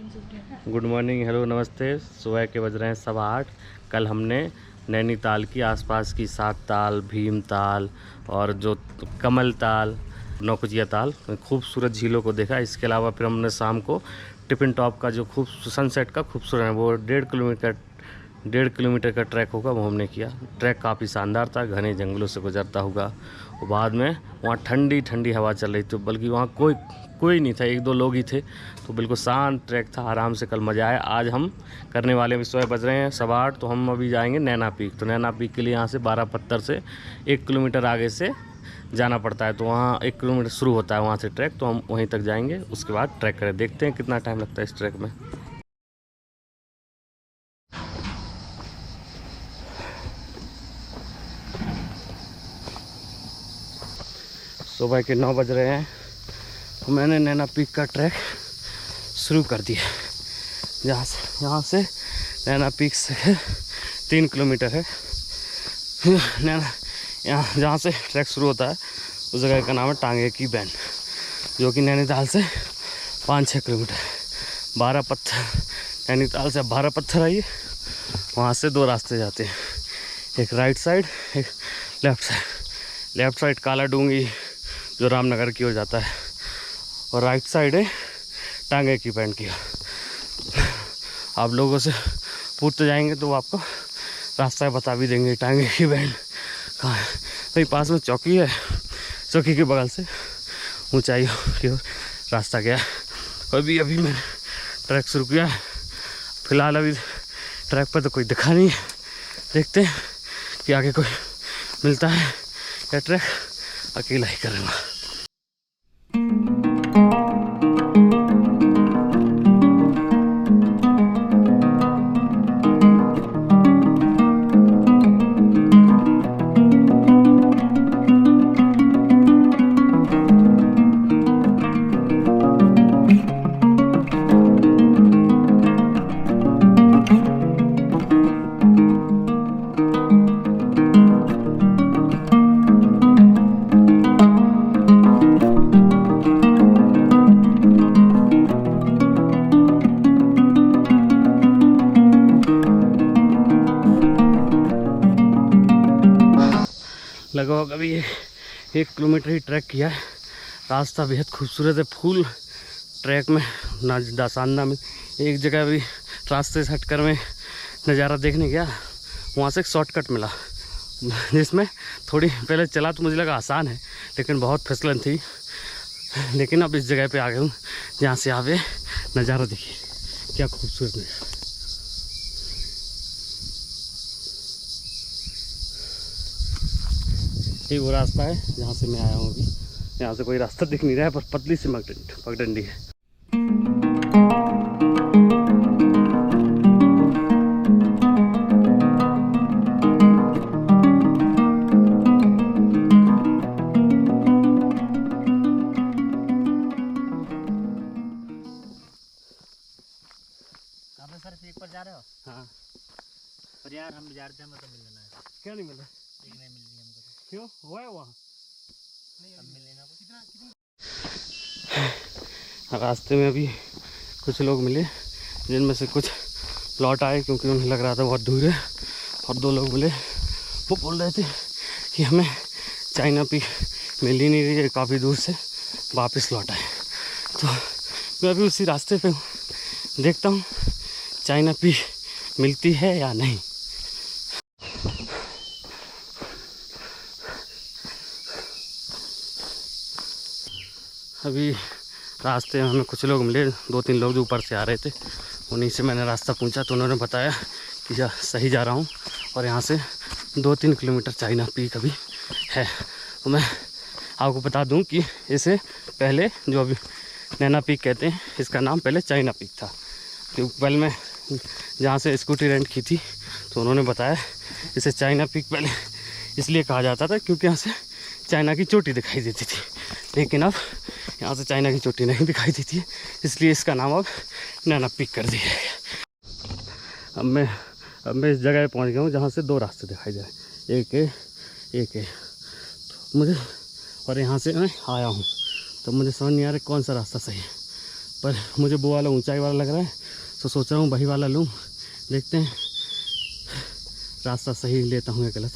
Good morning, hello, नमस्ते। सुबह के बज रहे हैं 8:15। कल हमने नैनीताल की आसपास की 7 ताल, भीमताल और जो कमल ताल, नौकुचिया ताल, खूबसूरत झीलों को देखा। इसके अलावा फिर हमने शाम को टिपिन टॉप का जो खूब सनसेट का खूबसूरत है, वो 1.5 किलोमीटर का ट्रैक होगा, वो हमने किया। ट्रैक काफ़ी शानदार था, घने जंगलों से गुजरता हुआ। और बाद में वहाँ ठंडी ठंडी हवा चल रही थी, बल्कि वहाँ कोई नहीं था, 1-2 लोग ही थे। तो बिल्कुल शांत ट्रैक था, आराम से कल मज़ा आया। आज हम करने वाले हैं, सुबह बज रहे हैं 8:15, तो हम अभी जाएंगे नैना पीक। तो नैना पीक के लिए यहाँ से 12 पत्थर से 1 किलोमीटर आगे से जाना पड़ता है। तो वहाँ 1 किलोमीटर शुरू होता है वहाँ से ट्रैक, तो हम वहीं तक जाएंगे। उसके बाद ट्रैक करें, देखते हैं कितना टाइम लगता है इस ट्रैक में। सुबह के 9 बज रहे हैं, तो मैंने नैना पीक का ट्रैक शुरू कर दिया। यहाँ से नैना पीक से 3 किलोमीटर है। नैना यहाँ जहाँ से ट्रैक शुरू होता है उस जगह का नाम है टांगे की बैंड, जो कि नैनीताल से 5-6 किलोमीटर है। 12 पत्थर, नैनीताल से 12 पत्थर आइए, वहाँ से 2 रास्ते जाते हैं, एक राइट साइड, एक लेफ़्ट साइड। लेफ़्ट साइड काला डूंगी जो रामनगर की ओर जाता है, और राइट साइड है टांगे की बैंड की। आप लोगों से पूछते जाएंगे तो वो आपको रास्ता बता भी देंगे टांगे की बैंड कहाँ है। भाई पास में चौकी है, चौकी के बगल से ऊंचाई की ओर रास्ता गया। अभी मैंने ट्रैक शुरू किया है। फिलहाल अभी ट्रैक पर तो कोई दिखा नहीं है, देखते हैं कि आगे कोई मिलता है या ट्रैक अकेला ही करूँगा। लगभग अभी 1 किलोमीटर ही ट्रैक किया है। रास्ता बेहद खूबसूरत है, फूल ट्रैक में ना शानदार में। एक जगह अभी रास्ते से हटकर मैं नज़ारा देखने गया, वहाँ से एक शॉर्टकट मिला, जिसमें थोड़ी पहले चला तो मुझे लगा आसान है, लेकिन बहुत फिसलन थी। लेकिन अब इस जगह पे आ गया हूँ जहाँ से आप ये नज़ारा देखिए, क्या खूबसूरत नज़ारा। ये वो रास्ता है जहाँ से मैं आया हूँ। अभी यहाँ से कोई रास्ता दिख नहीं रहा है, पर पतली सी पगडंडी है। आप सर पीक पर जा रहे हो? हाँ। पर यार हम जा रहे थे, मतलब मिलना है। क्या नहीं मिला? पीक नहीं मिल रही हमको। क्यों हुआ है वहाँ? अब मिले ना कुछ। रास्ते में अभी कुछ लोग मिले, जिनमें से कुछ लौट आए क्योंकि उन्हें लग रहा था बहुत दूर है। और 2 लोग मिले, वो बोल रहे थे कि हमें चाइना पीक मिल ही नहीं रही है, काफ़ी दूर से वापस लौट आए। तो मैं अभी उसी रास्ते पे हूँ, देखता हूँ चाइना पीक मिलती है या नहीं। अभी रास्ते में हमें कुछ लोग मिले, 2-3 लोग जो ऊपर से आ रहे थे, उन्हीं से मैंने रास्ता पूछा, तो उन्होंने बताया कि सही जा रहा हूँ और यहाँ से 2-3 किलोमीटर चाइना पीक अभी है। तो मैं आपको बता दूँ कि इसे पहले जो अभी नैना पीक कहते हैं, इसका नाम पहले चाइना पीक था। तो पहले मैं जहाँ से स्कूटी रेंट की थी, तो उन्होंने बताया इसे चाइना पीक पहले इसलिए कहा जाता था क्योंकि यहाँ से चाइना की चोटी दिखाई देती थी। लेकिन अब यहाँ से चाइना की चोटी नहीं दिखाई देती है, इसलिए इसका नाम अब नैना पीक कर दिया है। अब मैं इस जगह पहुँच गया हूँ जहाँ से 2 रास्ते दिखाई दे रहे हैं, एक है। तो मुझे, और यहाँ से मैं आया हूँ, तो मुझे समझ नहीं आ रहा कौन सा रास्ता सही है। पर मुझे वो वाला ऊंचाई वाला लग रहा है, तो सोच रहा हूँ वही वाला लूँ। देखते हैं रास्ता सही लेता हूँ या गलत।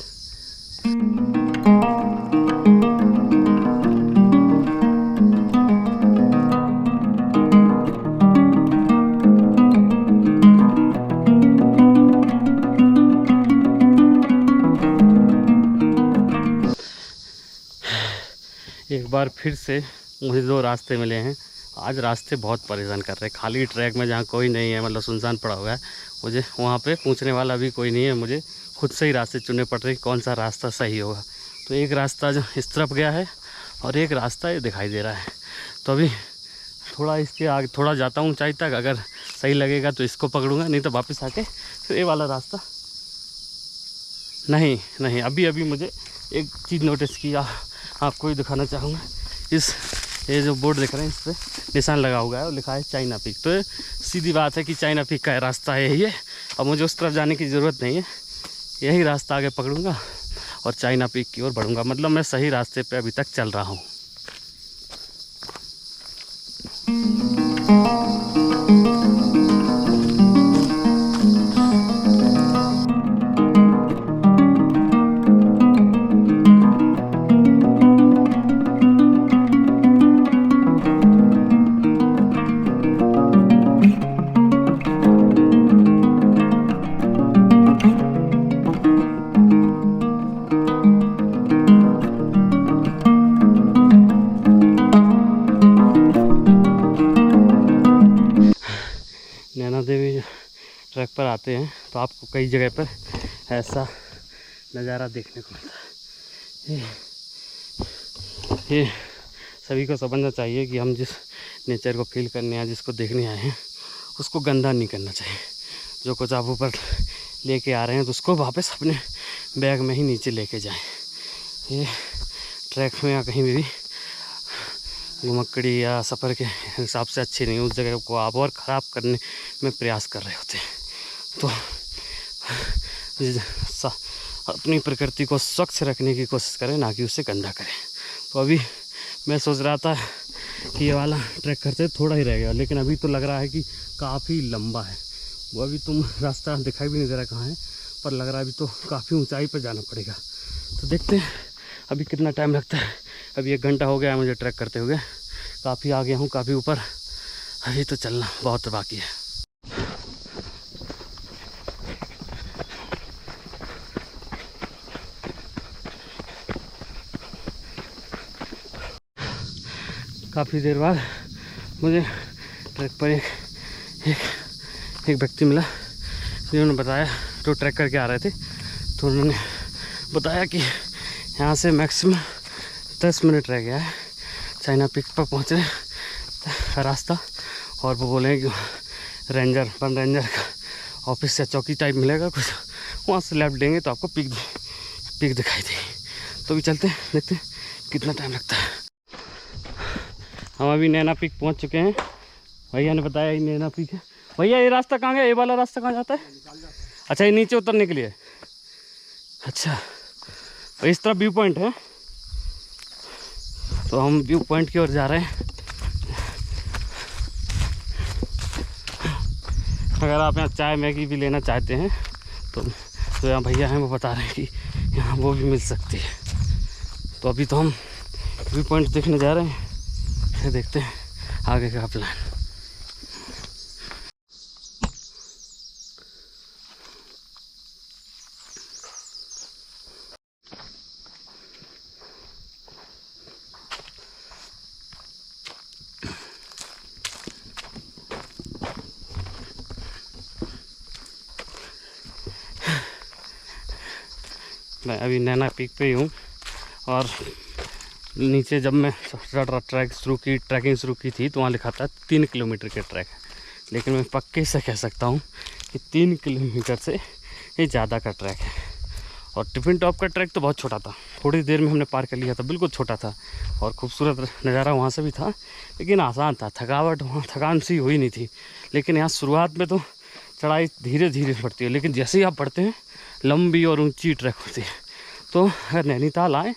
एक बार फिर से मुझे 2 रास्ते मिले हैं। आज रास्ते बहुत परेशान कर रहे हैं। खाली ट्रैक में जहाँ कोई नहीं है, मतलब सुनसान पड़ा हुआ है, मुझे वहाँ पे पूछने वाला भी कोई नहीं है। मुझे खुद से ही रास्ते चुनने पड़ रहे कौन सा रास्ता सही होगा। तो एक रास्ता जो इस तरफ गया है और एक रास्ता ये दिखाई दे रहा है। तो अभी थोड़ा इसके आगे थोड़ा जाता हूँ ऊँचाई तक, अगर सही लगेगा तो इसको पकड़ूँगा, नहीं तो वापस आके फिर ये वाला रास्ता। नहीं, अभी मुझे एक चीज़ नोटिस किया, आपको ही दिखाना चाहूँगा। ये जो बोर्ड दिख रहे हैं इस पर निशान लगा हुआ है और लिखा है चाइना पीक। तो ये सीधी बात है कि चाइना पीक का रास्ता है यही है। अब मुझे उस तरफ जाने की ज़रूरत नहीं है, यही रास्ता आगे पकड़ूँगा और चाइना पीक की ओर बढ़ूँगा। मतलब मैं सही रास्ते पे अभी तक चल रहा हूँ। नैना देवी ट्रैक पर आते हैं तो आपको कई जगह पर ऐसा नज़ारा देखने को मिलता है। ये सभी को समझना चाहिए कि हम जिस नेचर को फील करने या जिसको देखने आए हैं उसको गंदा नहीं करना चाहिए। जो कुछ आप ऊपर लेके आ रहे हैं तो उसको वापस अपने बैग में ही नीचे लेके जाएं। ये ट्रैक में या कहीं भी घुमक्कड़ी या सफ़र के हिसाब से अच्छी नहीं, उस जगह को आप और ख़राब करने में प्रयास कर रहे होते हैं। तो अपनी प्रकृति को स्वच्छ रखने की कोशिश करें, ना कि उसे गंदा करें। तो अभी मैं सोच रहा था कि ये वाला ट्रैक करते थोड़ा ही रह गया, लेकिन अभी तो लग रहा है कि काफ़ी लंबा है। वो अभी तुम रास्ता दिखाई भी नहीं दे रहा कहाँ है, पर लग रहा है अभी तो काफ़ी ऊंचाई पर जाना पड़ेगा। तो देखते हैं अभी कितना टाइम लगता है। अभी 1 घंटा हो गया है मुझे ट्रैक करते हुए, काफ़ी आ गया हूँ, काफ़ी ऊपर। अभी तो चलना बहुत बाकी है। काफ़ी देर बाद मुझे ट्रैक पर एक व्यक्ति मिला जिन्होंने बताया, जो ट्रैक करके आ रहे थे, तो उन्होंने बताया कि यहाँ से मैक्सिमम 10 मिनट रह गया है चाइना पीक पर पहुँचने का रास्ता। और वो बोले कि वन रेंजर का ऑफिस या चौकी टाइप मिलेगा कुछ, वहाँ से लेफ्ट लेंगे तो आपको पीक दिखाई देगी। तो भी चलते हैं, देखते हैं कितना टाइम लगता है। हम अभी नैना पीक पहुँच चुके हैं। भैया ने बताया ये नैना पीक है। भैया ये रास्ता कहाँ गया, ये वाला रास्ता कहाँ जाता है? अच्छा, ये नीचे उतरने के लिए। अच्छा, तो इस तरफ व्यू पॉइंट है, तो हम व्यू पॉइंट की ओर जा रहे हैं। अगर आप यहाँ चाय मैगी भी लेना चाहते हैं तो यहाँ भैया हैं, वो बता रहे हैं कि यहाँ वो भी मिल सकती है। तो अभी तो हम व्यू पॉइंट देखने जा रहे हैं, फिर देखते हैं आगे का प्लान। मैं अभी नैना पीक पे ही हूँ और नीचे जब मैं ट्रैकिंग शुरू की थी तो वहाँ लिखा था 3 किलोमीटर के ट्रैक है, लेकिन मैं पक्के से कह सकता हूँ कि 3 किलोमीटर से ये ज़्यादा का ट्रैक है। और टिफिन टॉप का ट्रैक तो बहुत छोटा था, थोड़ी देर में हमने पार कर लिया था, बिल्कुल छोटा था और खूबसूरत नज़ारा वहाँ से भी था, लेकिन आसान था। थकान सी हुई नहीं थी। लेकिन यहाँ शुरुआत में तो चढ़ाई धीरे धीरे बढ़ती है, लेकिन जैसे ही आप बढ़ते हैं लंबी और ऊंची ट्रैक होती है। तो अगर नैनीताल आए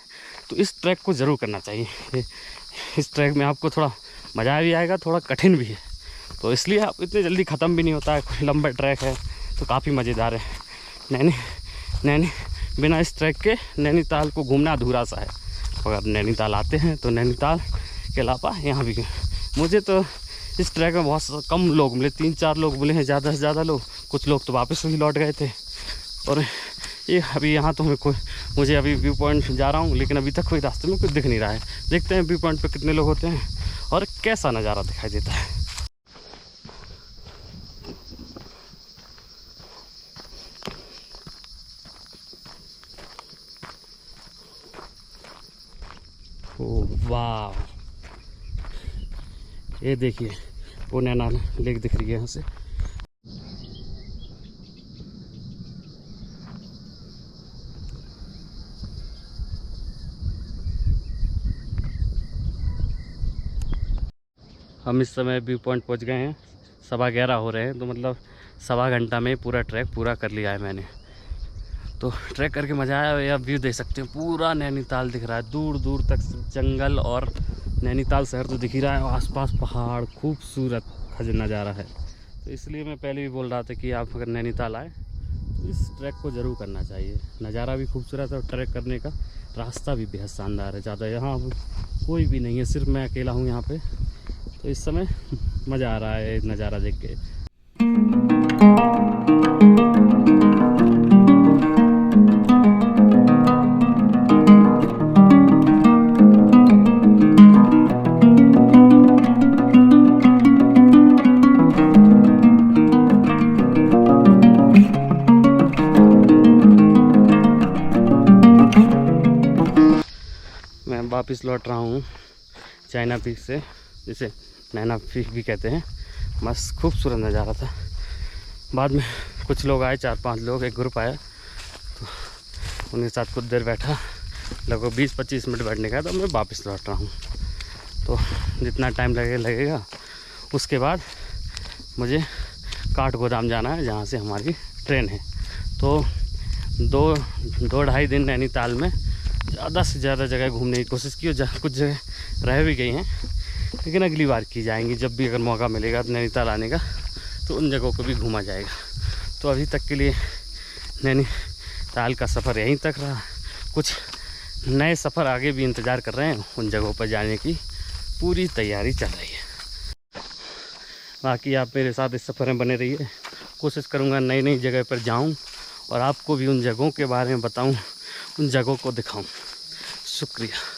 तो इस ट्रैक को ज़रूर करना चाहिए। इस ट्रैक में आपको थोड़ा मज़ा भी आएगा, थोड़ा कठिन भी है, तो इसलिए आप इतने जल्दी ख़त्म भी नहीं होता है, कोई लंबा ट्रैक है तो काफ़ी मज़ेदार है। नैनी बिना इस ट्रैक के नैनीताल को घूमना अधूरा सा है। अगर नैनीताल आते हैं तो नैनीताल के अलावा यहाँ भी, मुझे तो इस ट्रैक में बहुत कम लोग मिले, 3-4 लोग मिले हैं ज़्यादा से ज़्यादा लोग। कुछ लोग तो वापस भी लौट गए थे। और ये अभी यहाँ तो मुझे अभी व्यू पॉइंट जा रहा हूँ, लेकिन अभी तक कोई रास्ते में कुछ दिख नहीं रहा है। देखते हैं व्यू पॉइंट पे कितने लोग होते हैं और कैसा नज़ारा दिखाई देता है। ओह वाह, ये देखिए वो नैना लेक दिख रही है यहाँ से। हम इस समय व्यू पॉइंट पहुँच गए हैं, 11:15 हो रहे हैं, तो मतलब 1.25 घंटा में पूरा ट्रैक पूरा कर लिया है मैंने। तो ट्रैक करके मज़ा आया। या व्यू देख सकते हैं, पूरा नैनीताल दिख रहा है, दूर दूर तक जंगल और नैनीताल शहर तो दिख ही रहा है, आसपास पहाड़, खूबसूरत नज़ारा है। तो इसलिए मैं पहले भी बोल रहा था कि आप अगर नैनीताल आए तो इस ट्रैक को ज़रूर करना चाहिए। नज़ारा भी खूबसूरत है और ट्रैक करने का रास्ता भी बेहद शानदार है। ज़्यादा यहाँ कोई भी नहीं है, सिर्फ मैं अकेला हूँ यहाँ पे। तो इस समय मज़ा आ रहा है नज़ारा देख के। मैं वापस लौट रहा हूँ चाइना पीक से, जिसे नैना पीक भी कहते हैं। मस्त खूबसूरत नज़ारा था। बाद में कुछ लोग आए, 4-5 लोग, एक ग्रुप आया, तो उनके साथ कुछ देर बैठा, लगभग 20-25 मिनट बैठने का, तो मैं वापस लौट रहा हूँ। तो जितना टाइम लगेगा उसके बाद मुझे काठगोदाम जाना है, जहाँ से हमारी ट्रेन है। तो 2-2.5 दिन नैनीताल में ज़्यादा से ज़्यादा जगह घूमने की कोशिश की, और कुछ जगह रह भी गई हैं, लेकिन अगली बार की जाएंगी। जब भी अगर मौका मिलेगा नैनीताल आने का तो उन जगहों को भी घूमा जाएगा। तो अभी तक के लिए नैनीताल का सफ़र यहीं तक रहा। कुछ नए सफ़र आगे भी इंतज़ार कर रहे हैं, उन जगहों पर जाने की पूरी तैयारी चल रही है। बाकी आप मेरे साथ इस सफ़र में बने रहिए। कोशिश करूँगा नई नई जगह पर जाऊँ और आपको भी उन जगहों के बारे में बताऊँ, उन जगहों को दिखाऊँ। शुक्रिया।